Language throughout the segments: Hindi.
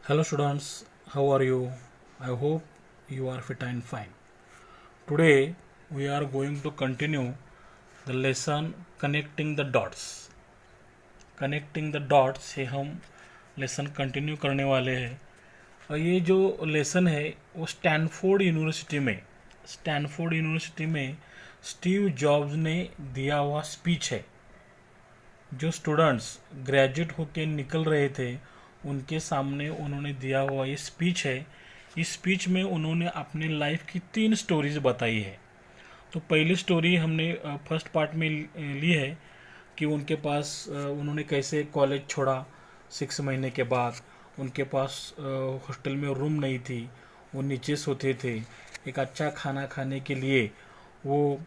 Hello students, how are you? I hope you are fit and fine. Today we are going to continue the lesson connecting the dots. Connecting the dots से हम लेसन कंटिन्यू करने वाले हैं और ये जो लेसन है वो स्टैनफोर्ड यूनिवर्सिटी में स्टीव जॉब्स ने दिया हुआ स्पीच है। जो स्टूडेंट्स ग्रेजुएट होके निकल रहे थे उनके सामने उन्होंने दिया हुआ ये स्पीच है। इस स्पीच में उन्होंने अपने लाइफ की 3 स्टोरीज बताई है। तो पहली स्टोरी हमने फर्स्ट पार्ट में ली है कि उनके पास उन्होंने कैसे कॉलेज छोड़ा 6 महीने के बाद। उनके पास हॉस्टल में रूम नहीं थी, वो नीचे सोते थे। एक अच्छा खाना खाने के लिए वो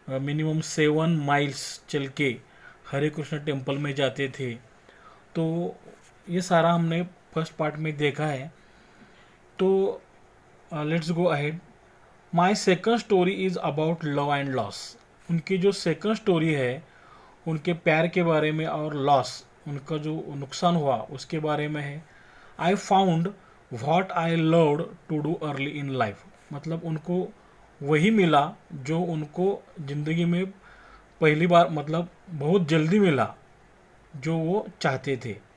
मिनिमम 7 माइल्स चल के हरे कृष्ण टेम्पल में जाते थे। तो ये सारा हमने फर्स्ट पार्ट में देखा है। तो let's go ahead. My second story is about love and loss. उनकी जो सेकंड स्टोरी है उनके प्यार के बारे में और लॉस, उनका जो नुकसान हुआ उसके बारे में है। I found what I loved to do early in life. मतलब उनको वही मिला जो उनको ज़िंदगी में पहली बार, मतलब बहुत जल्दी मिला, जो वो चाहते थे।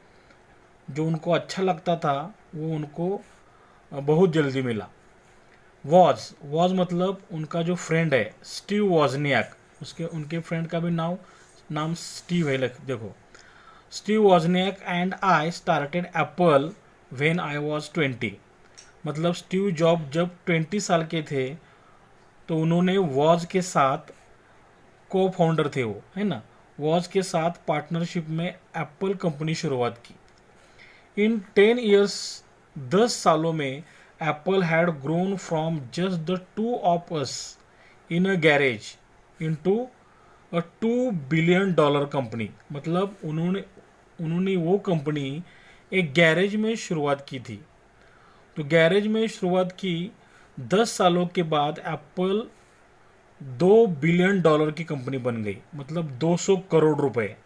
जो उनको अच्छा लगता था वो उनको बहुत जल्दी मिला। वॉज मतलब उनका जो फ्रेंड है स्टीव वॉजनियाक, उसके उनके फ्रेंड का भी नाम स्टीव है। देखो, Steve वॉजनियाक and I started Apple when I was 20। मतलब स्टीव जॉब जब 20 साल के थे तो उन्होंने वॉज के साथ को फाउंडर थे वो, है ना। वॉज के साथ पार्टनरशिप में एप्पल कंपनी शुरुआत की। इन 10 years, 10 सालों में Apple had grown from just the two of us in a garage into a $2 billion company. मतलब उन्होंने उन्होंने वो कंपनी एक गैरेज में शुरुआत की थी। तो गैरेज में शुरुआत की, 10 सालों के बाद एप्पल $2 billion की कंपनी बन गई, मतलब 200 करोड़ रुपए।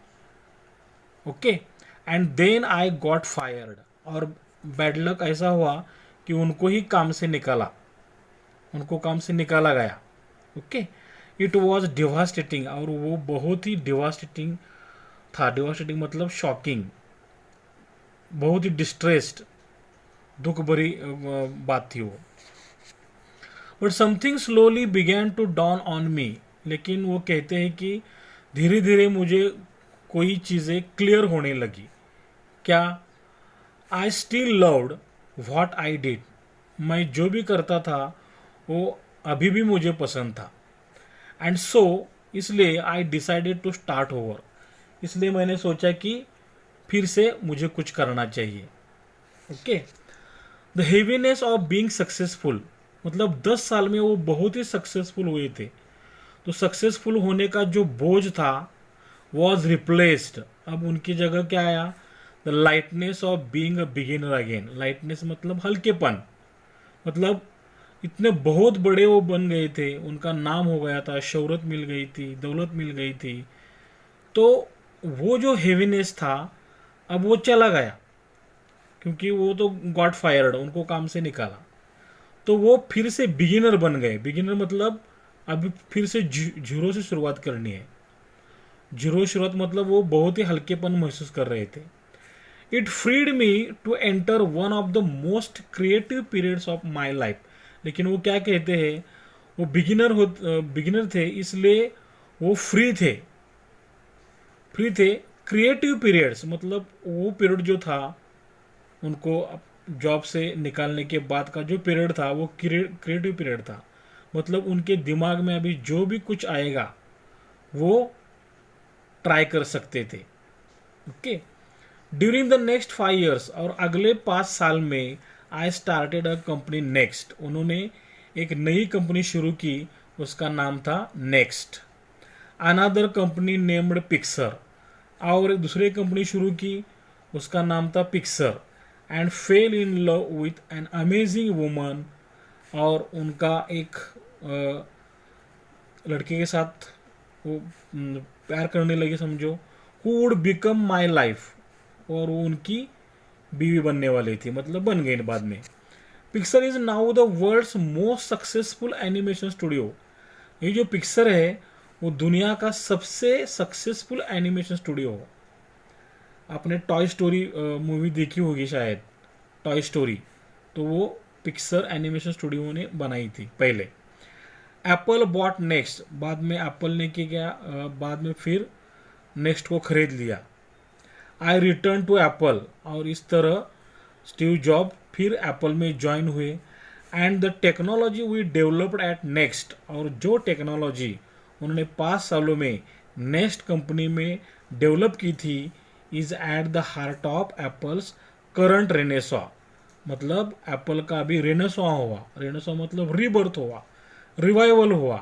Okay. And then I got fired. और बैड लक ऐसा हुआ कि उनको ही काम से निकाला, उनको काम से निकाला गया। ओके। इट वॉज डिवास्टेटिंग, और वो बहुत ही डिवास्टेटिंग था। डिवास्टेटिंग मतलब शॉकिंग, बहुत ही डिस्ट्रेस्ड, दुख भरी बात थी वो। But something slowly began to dawn on me. लेकिन वो कहते हैं कि धीरे धीरे मुझे कोई चीज़ें क्लियर होने लगी। क्या? I still loved what I did. मैं जो भी करता था वो अभी भी मुझे पसंद था। एंड सो इसलिए I decided to start over. इसलिए मैंने सोचा कि फिर से मुझे कुछ करना चाहिए। Okay. The heaviness of being successful. मतलब 10 साल में वो बहुत ही सक्सेसफुल हुए थे। तो सक्सेसफुल होने का जो बोझ था वॉज रिप्लेस्ड। अब उनकी जगह क्या आया? The lightness of being a beginner again. Lightness मतलब हल्केपन। मतलब इतने बहुत बड़े वो बन गए थे, उनका नाम हो गया था, शोहरत मिल गई थी, दौलत मिल गई थी। तो वो जो हेवीनेस था अब वो चला गया, क्योंकि वो तो गॉट फायर्ड, उनको काम से निकाला। तो वो फिर से बिगिनर बन गए। बिगिनर मतलब अभी फिर से जीरो से शुरुआत करनी है। जीरो शुरुआत मतलब वो बहुत ही हल्केपन महसूस कर रहे थे। It freed me to enter one of the most creative periods of my life. लेकिन वो क्या कहते हैं, वो बिगिनर थे इसलिए वो फ्री थे। क्रिएटिव पीरियड्स मतलब वो पीरियड जो था उनको जॉब से निकालने के बाद का जो पीरियड था वो क्रिएटिव पीरियड था। मतलब उनके दिमाग में अभी जो भी कुछ आएगा वो ट्राई कर सकते थे। Okay. During the next 5 years, और अगले 5 साल में आई स्टार्टेड अ कंपनी नेक्स्ट। उन्होंने एक नई कंपनी शुरू की, उसका नाम था next. Another company named Pixar. और एक दूसरी कंपनी शुरू की, उसका नाम था Pixar. And fail in love with an amazing woman. और उनका एक लड़के के साथ वो प्यार करने लगे, समझो। Who would become my life. और वो उनकी बीवी बनने वाली थी, मतलब बन गई बाद में। Pixar is now the world's most successful animation studio. ये जो पिक्सर है वो दुनिया का सबसे सक्सेसफुल एनिमेशन स्टूडियो हो। आपने टॉय स्टोरी मूवी देखी होगी शायद, टॉय स्टोरी, तो वो पिक्सर एनिमेशन स्टूडियो ने बनाई थी पहले। एप्पल बॉट नेक्स्ट, बाद में एप्पल ने क्या बाद में फिर नेक्स्ट को खरीद लिया। आई रिटर्न टू एप्पल, और इस तरह स्टीव जॉब फिर एप्पल में ज्वाइन हुए। And the technology we developed at NeXT, और जो टेक्नोलॉजी उन्होंने 5 सालों में नेक्स्ट कंपनी में डेवलप की थी is at the heart of apples current Renaissance. मतलब एप्पल का अभी रेनेसा हुआ, रेनेसा मतलब रीबर्थ हुआ, रिवाइवल हुआ।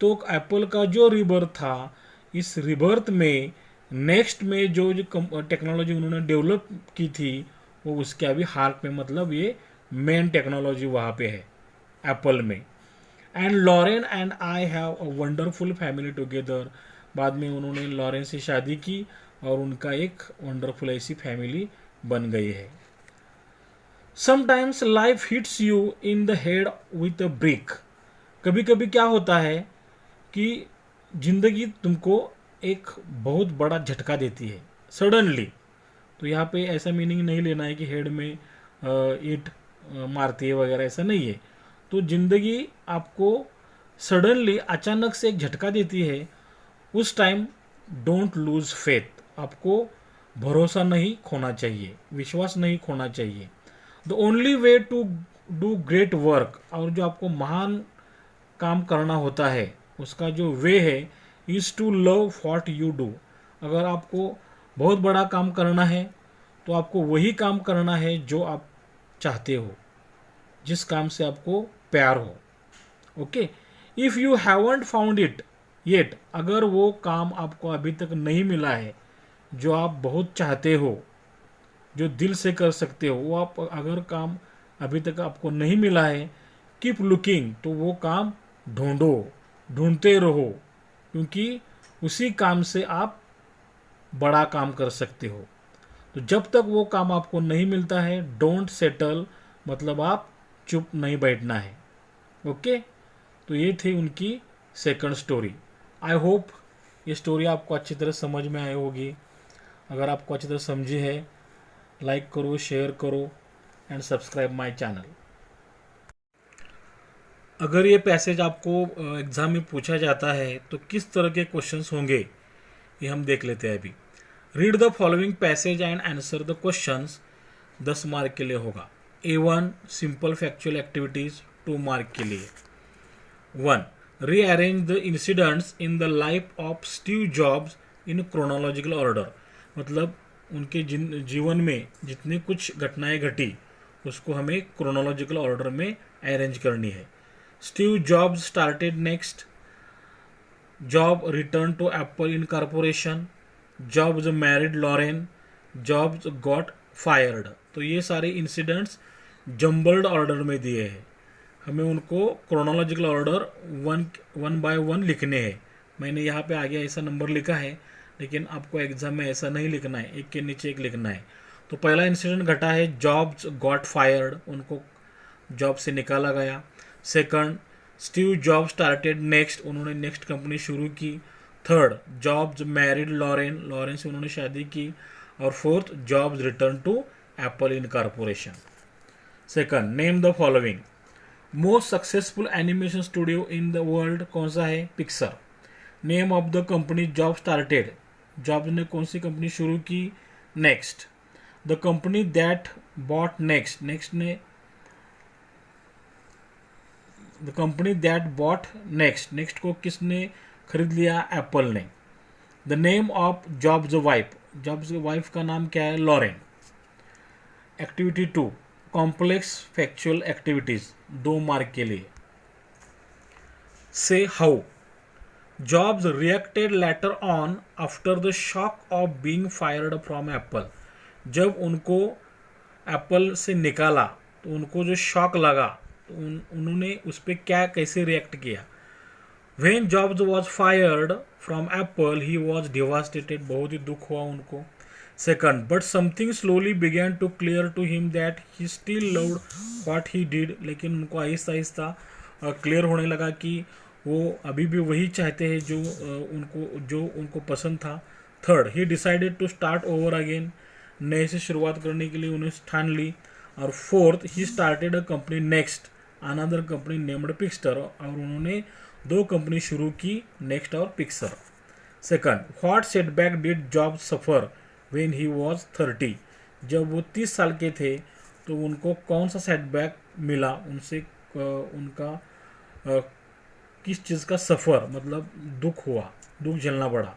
तो एप्पल का जो रीबर्थ था, इस रीबर्थ में नेक्स्ट में जो टेक्नोलॉजी उन्होंने डेवलप की थी वो उसके अभी हार्ट में, मतलब ये मेन टेक्नोलॉजी वहाँ पे है एप्पल में। And Laurene and I have a wonderful family together, बाद में उन्होंने लॉरेन से शादी की और उनका एक वंडरफुल ऐसी फैमिली बन गई है। Sometimes life hits you in the head with a brick. कभी कभी क्या होता है कि जिंदगी तुमको एक बहुत बड़ा झटका देती है सडनली। तो यहाँ पे ऐसा मीनिंग नहीं लेना है कि हेड में ईंट मारती है वगैरह, ऐसा नहीं है। तो जिंदगी आपको सडनली अचानक से एक झटका देती है, उस टाइम डोंट लूज फेथ, आपको भरोसा नहीं खोना चाहिए, विश्वास नहीं खोना चाहिए। The only way to do great work, और जो आपको महान काम करना होता है उसका जो वे है is to love what you do. अगर आपको बहुत बड़ा काम करना है तो आपको वही काम करना है जो आप चाहते हो, जिस काम से आपको प्यार हो। Okay, if you haven't found it yet, अगर वो काम आपको अभी तक नहीं मिला है जो आप बहुत चाहते हो, जो दिल से कर सकते हो, वो आप अगर काम अभी तक आपको नहीं मिला है, कीप लुकिंग, तो वो काम ढूंढो, ढूंढते रहो, क्योंकि उसी काम से आप बड़ा काम कर सकते हो। तो जब तक वो काम आपको नहीं मिलता है, डोंट सेटल, मतलब आप चुप नहीं बैठना है। ओके, तो ये थी उनकी सेकंड स्टोरी। आई होप ये स्टोरी आपको अच्छी तरह समझ में आई होगी। अगर आपको अच्छी तरह समझी है, लाइक करो, शेयर करो एंड सब्सक्राइब माय चैनल। अगर ये पैसेज आपको एग्ज़ाम में पूछा जाता है तो किस तरह के क्वेश्चंस होंगे ये हम देख लेते हैं अभी। Read the following passage and answer the questions, 10 mark के लिए होगा। A1 simple factual activities, 2 mark के लिए। 1. Rearrange the incidents in the life of Steve jobs in chronological order, मतलब उनके जीवन में जितनी कुछ घटनाएं घटी उसको हमें क्रोनोलॉजिकल ऑर्डर में अरेंज करनी है। Steve Jobs started NeXT, Job return to Apple incorporation, Jobs married Laurene, Jobs got fired. तो ये सारे इंसिडेंट्स जम्बल्ड ऑर्डर में दिए हैं, हमें उनको chronological order one by one लिखने हैं। मैंने यहाँ पे आगे ऐसा नंबर लिखा है, लेकिन आपको एग्जाम में ऐसा नहीं लिखना है, एक के नीचे एक लिखना है। तो पहला इंसिडेंट घटा है जॉब्स गॉट फायर्ड, उनको जॉब से निकाला गया। Second, Steve Job started Next, उन्होंने नेक्स्ट कंपनी शुरू की। Third, Jobs married Laurene, Laurene से उन्होंने शादी की। और fourth, Jobs return to Apple incorporation. Second, name the following most successful animation studio in the world, कौन सा है? Pixar. Name of the company Job started, Jobs ने कौन सी कंपनी शुरू की? Next. The company that bought Next, Next ने the company that bought Next, Next को किसने खरीद लिया? एप्पल ने। The name of Jobs wife, Jobs wife का नाम क्या है? Laurene. Activity 2, complex factual activities, 2 mark के लिए। Say how Jobs reacted later on after the shock of being fired from Apple, जब उनको एप्पल से निकाला तो उनको जो शॉक लगा तो उन्होंने उस पर क्या कैसे रिएक्ट किया। When jobs was fired from Apple he was devastated, बहुत ही दुख हुआ उनको। Second, but something slowly began to clear to him that he still loved what he did. लेकिन उनको आहिस्ता आहिस्ता क्लियर होने लगा कि वो अभी भी वही चाहते हैं जो उनको पसंद था. Third, he decided to start over again. नए से शुरुआत करने के लिए उन्हें ठान ली. और fourth, he started a company next, another company named Pixar. और उन्होंने 2 कंपनी शुरू की, नेक्स्ट और Pixar. Second, what setback did job suffer when he was 30. जब वो 30 साल के थे तो उनको कौन सा सेटबैक मिला, उनसे उनका किस चीज़ का सफ़र मतलब दुख झेलना पड़ा.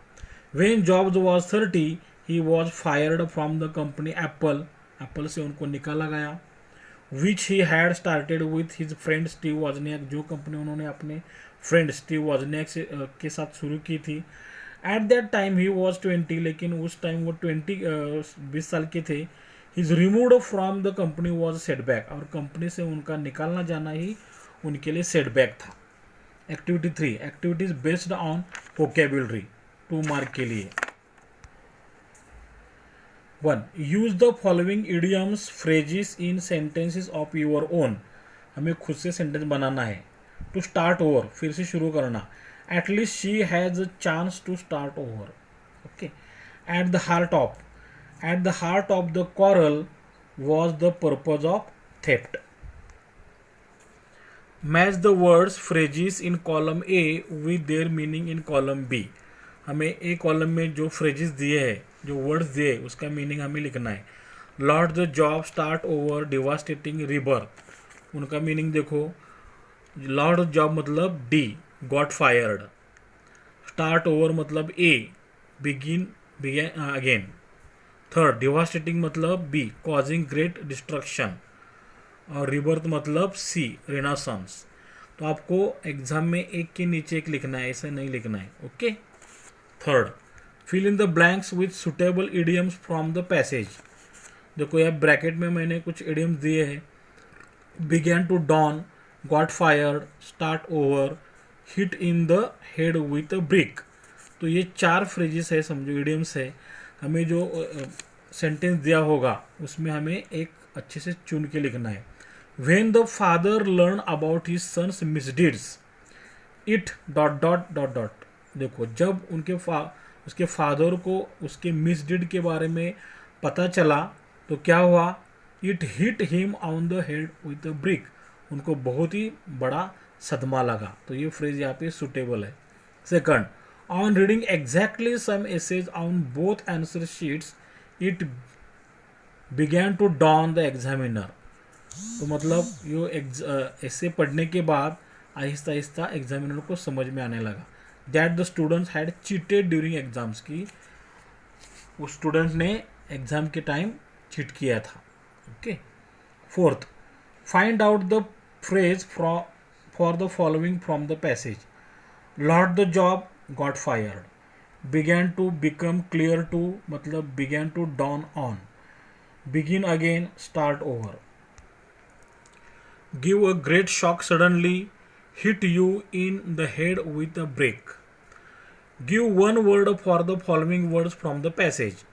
When Jobs was 30 he was fired from the company Apple से उनको निकाला गया. Which he had started with his friend Steve Wozniak, जो कंपनी उन्होंने अपने फ्रेंड स्टीव वॉजनियाक के साथ शुरू की थी. At that time he was 20, लेकिन उस टाइम वो 20 साल के थे. His removed from the company was setback, और कंपनी से उनका निकालना जाना ही उनके लिए सेटबैक था. Activity 3, activities based on vocabulary, 2 mark के लिए. 1. Use the following idioms phrases in sentences of your own. हमें खुद से सेंटेंस बनाना है. टू स्टार्ट ओवर, फिर से शुरू करना. At least she has a chance to start over. Okay. At the heart of the quarrel was the purpose of theft. Match the words phrases in column A with their meaning in column B. हमें A कॉलम में जो फ्रेजेस दिए हैं, जो वर्ड्स दिए, उसका मीनिंग हमें लिखना है. Lot the job start over devastating rebirth, उनका मीनिंग देखो. लॉट जॉब मतलब D, got fired. Start over मतलब A, begin again. Third, devastating मतलब B, कॉजिंग ग्रेट डिस्ट्रक्शन. और रिबर्थ मतलब C, रेनासंस. तो आपको एग्जाम में एक के नीचे एक लिखना है, ऐसा नहीं लिखना है. Okay. Third, fill in the blanks with suitable idioms from the passage. देखो यहाँ ब्रैकेट में मैंने कुछ इडियम्स दिए हैं. Began to dawn, got fired, start over, hit in the head with a brick. तो ये 4 फ्रेजेस है, समझो इडियम्स है. हमें जो सेंटेंस दिया होगा उसमें हमें एक अच्छे से चुन के लिखना है. When the father learn about his sons misdeeds, it dot dot dot dot. देखो जब उसके फादर को उसके मिसडीड के बारे में पता चला तो क्या हुआ. It hit him on the head with a brick, उनको बहुत ही बड़ा सदमा लगा. तो ये फ्रेज यहाँ पे सुटेबल है. Second, on reading exactly some essays on both answer sheets it began to dawn the examiner. तो मतलब यो ऐसे पढ़ने के बाद आहिस्ता आहिस्ता एग्जामिनर को समझ में आने लगा. That the students had cheated during exams, की उस स्टूडेंट ने एग्जाम के टाइम चीट किया था. Okay. Fourth, find out the phrase for the following from the passage. Lost the job, got fired. Began to become clear to मतलब began to dawn on. Begin again, start over. Give a great shock suddenly, hit you in the head with a brick. Give one word for the following words from the passage.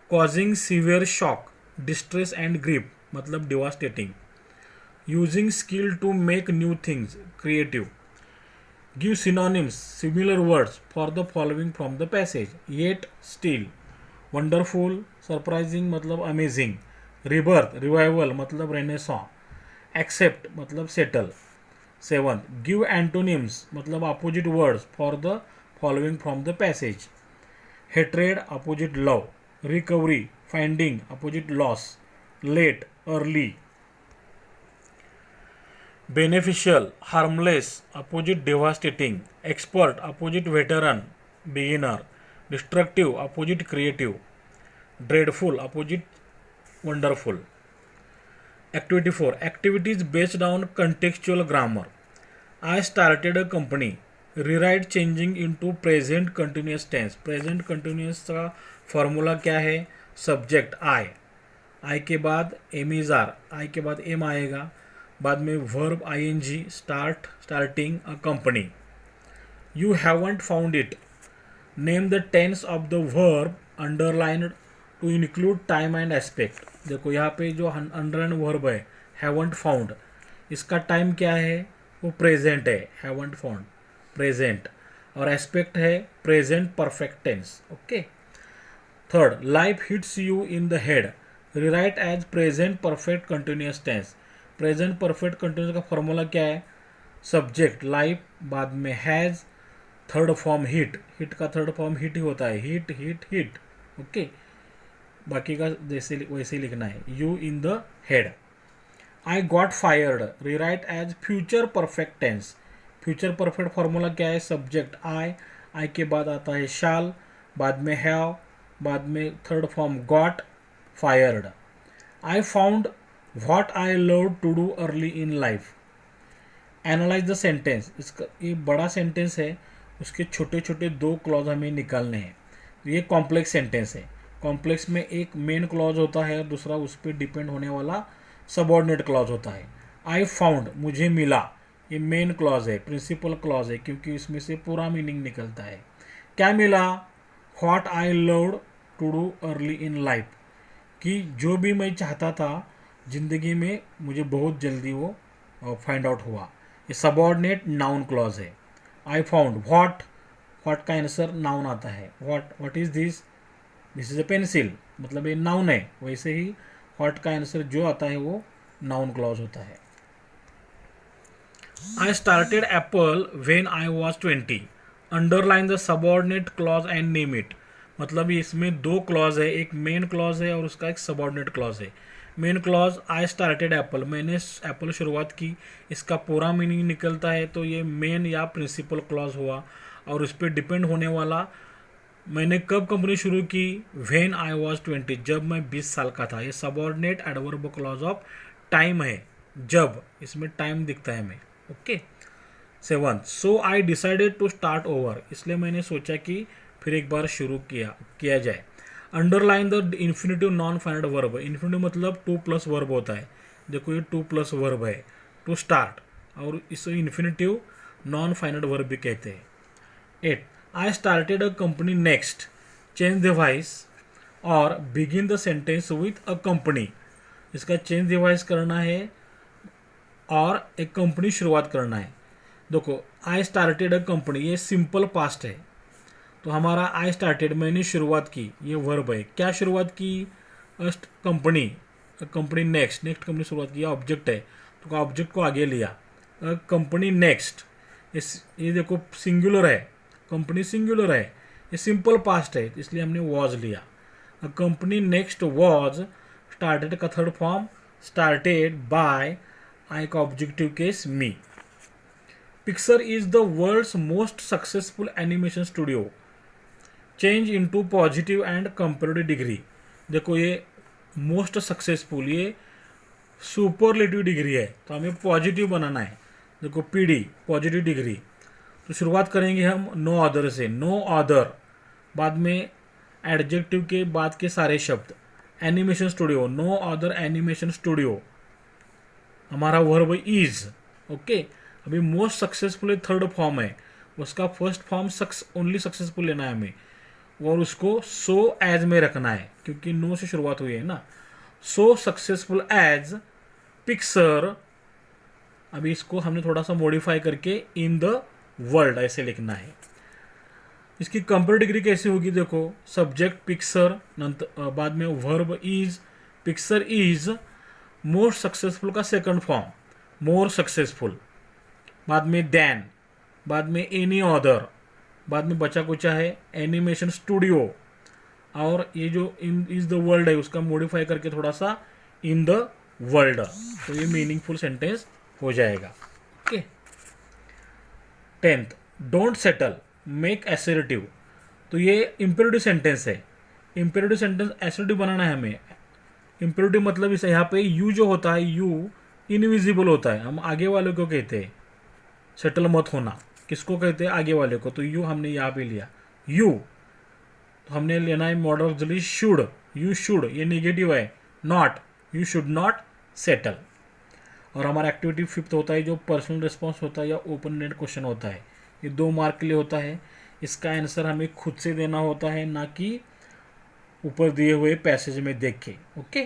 Causing severe shock, distress and grief मतलब devastating. Using skill to make new things, creative. Give synonyms, similar words for the following from the passage. Yet, still. Wonderful, surprising मतलब amazing. Rebirth, revival मतलब renaissance. Accept मतलब settle. 7. Give antonyms मतलब opposite words for the following from the passage. Hatred, opposite love. Recovery, finding, opposite loss. Late, early. Beneficial, harmless, opposite devastating. Expert, opposite veteran, beginner. Destructive, opposite creative. Dreadful, opposite wonderful. Activity 4. Activities based on contextual grammar. I started a company. Rewrite changing into present continuous tense. Present continuous का फॉर्मूला क्या है. सब्जेक्ट I के बाद am is are, I के बाद am आएगा. बाद में verb ing, starting a company. You haven't found it. Name the tense of the verb underlined to include time and aspect. देखो यहाँ पे जो अंडरलाइन वर्ब है हैवंट फाउंड, इसका टाइम क्या है, वो प्रेजेंट है, हैवंट फाउंड प्रेजेंट, और एस्पेक्ट है present perfect tense. Okay. Third, life hits you in the head, rewrite as present perfect continuous tense. Present perfect continuous का फॉर्मूला क्या है, सब्जेक्ट लाइफ, बाद में has, third form hit, hit का थर्ड फॉर्म हिट ही होता है, हिट हिट हिट। ओके, बाकी का जैसे वैसे ही लिखना है, you in the head. I got fired, rewrite as future perfect tense. Future perfect formula क्या है, सब्जेक्ट आई के बाद आता है शाल, बाद में हैव, बाद में third form got, fired. I found what I love to do early in life. Analyze the sentence, इसका ये बड़ा सेंटेंस है, उसके छोटे छोटे दो क्लॉज हमें निकालने हैं। ये कॉम्प्लेक्स सेंटेंस है। कॉम्प्लेक्स में एक मेन क्लॉज होता है, दूसरा उस पर डिपेंड होने वाला सबऑर्डिनेट क्लॉज होता है। आई फाउंड, मुझे मिला, ये मेन क्लॉज है, प्रिंसिपल क्लॉज है, क्योंकि इसमें से पूरा मीनिंग निकलता है। क्या मिला, what I loved to do early in life, कि जो भी मैं चाहता था जिंदगी में मुझे बहुत जल्दी वो फाइंड आउट हुआ। ये सबऑर्डिनेट नाउन क्लॉज है। आई फाउंड व्हाट, व्हाट का आंसर नाउन आता है, what is this, this is a pencil, मतलब ये नाउन है। वैसे ही व्हाट का आंसर जो आता है वो नाउन क्लॉज होता है। I started Apple when I was 20, underline the subordinate clause and name it. मतलब इसमें दो क्लॉज है, एक मेन क्लॉज है और उसका एक सबऑर्डिनेट क्लॉज है। Main clause I started Apple, मैंने एप्पल शुरुआत की, इसका पूरा मीनिंग निकलता है तो ये मेन या प्रिंसिपल क्लॉज हुआ। और उस पर डिपेंड होने वाला, मैंने कब कंपनी शुरू की, व्हेन आई वाज 20, जब मैं 20 साल का था। ये subordinate adverb clause of time है, जब, इसमें टाइम दिखता है हमें। Okay. 7, so I decided to start over, इसलिए मैंने सोचा कि फिर एक बार शुरू किया जाए। Underline the infinitive non finite verb, infinitive मतलब 2+ वर्ब होता है। देखो ये 2+ वर्ब है, टू स्टार्ट, और इसे इन्फिनेटिव नॉन फाइनाइट वर्ब भी कहते हैं। 8, I started a company next, change the voice और begin the sentence with a company. इसका चेंज द वॉइस करना है और एक कंपनी शुरुआत करना है। देखो आई स्टार्टेड अ कंपनी, ये सिंपल पास्ट है, तो हमारा आई स्टार्टेड, मैंने शुरुआत की, ये वर्ब है। क्या शुरुआत की, company, company next, next company शुरुआत की, ऑब्जेक्ट है तो ऑब्जेक्ट को आगे लिया, कंपनी नेक्स्ट। ये देखो सिंगुलर है, कंपनी सिंगुलर है, ये सिंपल पास्ट है इसलिए हमने वॉज लिया। कंपनी नेक्स्ट वॉज, स्टार्टेड का third form started by, I का objective case me. Pixar is the world's most successful animation studio, change into positive and comparative degree. देखो ये मोस्ट सक्सेसफुल, ये सुपरलेटिव डिग्री है तो हमें पॉजिटिव बनाना है। देखो पीडी पॉजिटिव डिग्री, तो शुरुआत करेंगे हम नो अदर से, नो अदर, बाद में एडजेक्टिव के बाद के सारे शब्द, animation studio, no other animation studio, हमारा वर्ब इज। ओके, अभी मोस्ट सक्सेसफुल थर्ड फॉर्म है, उसका फर्स्ट फॉर्म ओनली सक्सेसफुल लेना है हमें, और उसको सो एज में रखना है क्योंकि नो से शुरुआत हुई है ना। सो सक्सेसफुल एज पिक्सर, अभी इसको हमने थोड़ा सा मॉडिफाई करके इन द वर्ल्ड ऐसे लिखना है। इसकी कंपेरेटिव डिग्री कैसे होगी, देखो सब्जेक्ट पिक्सर, बाद में verb is, Pixar is most successful का सेकंड फॉर्म मोर सक्सेसफुल, बाद में देन, बाद में एनी अदर, बाद में बचा कुचा है एनिमेशन स्टूडियो, और ये जो इन इज द वर्ल्ड है उसका मॉडिफाई करके थोड़ा सा इन द वर्ल्ड, तो ये मीनिंगफुल सेंटेंस हो जाएगा। Okay. 10th, don't settle make assertive, तो ये इंपेरेटिव सेंटेंस है। इंपेरेटिव सेंटेंस एसर्टिव बनाना है हमें। इंपेरेटिव मतलब इसे यहाँ पे यू जो होता है, यू इनविजिबल होता है, हम आगे वाले को कहते हैं सेटल मत होना, किसको कहते हैं, आगे वाले को, तो यू हमने यहाँ पे लिया यू, तो हमने लेना है model auxiliary should, you should, ये नेगेटिव है, not, you should not settle. और हमारा एक्टिविटी 5th होता है जो पर्सनल रिस्पॉन्स होता है या ओपन एंडेड क्वेश्चन होता है, ये 2 मार्क के लिए होता है। इसका आंसर हमें खुद से देना होता है, ना कि ऊपर दिए हुए पैसेज में देखें. Okay,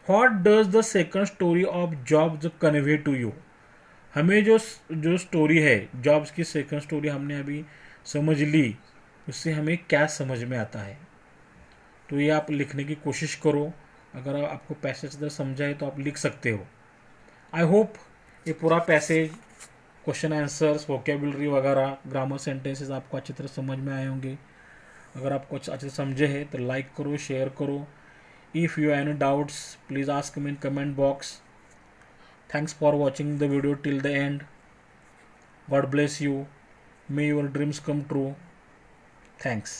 what does the second story of Jobs convey to you. हमें जो स्टोरी है जॉब्स की, सेकंड स्टोरी हमने अभी समझ ली, उससे हमें क्या समझ में आता है. तो ये आप लिखने की कोशिश करो. अगर आपको पैसेज इधर समझा है तो आप लिख सकते हो. आई होप ये पूरा पैसेज, क्वेश्चन आंसर्स, वोकेबुलरी वगैरह, ग्रामर, सेंटेंसेस आपको अच्छी तरह समझ में आए होंगे. अगर आपको अच्छे से समझे हैं तो लाइक करो, शेयर करो. If you have any doubts please ask me in comment box. Thanks for watching the video till the end. God bless you. May your dreams come true. Thanks.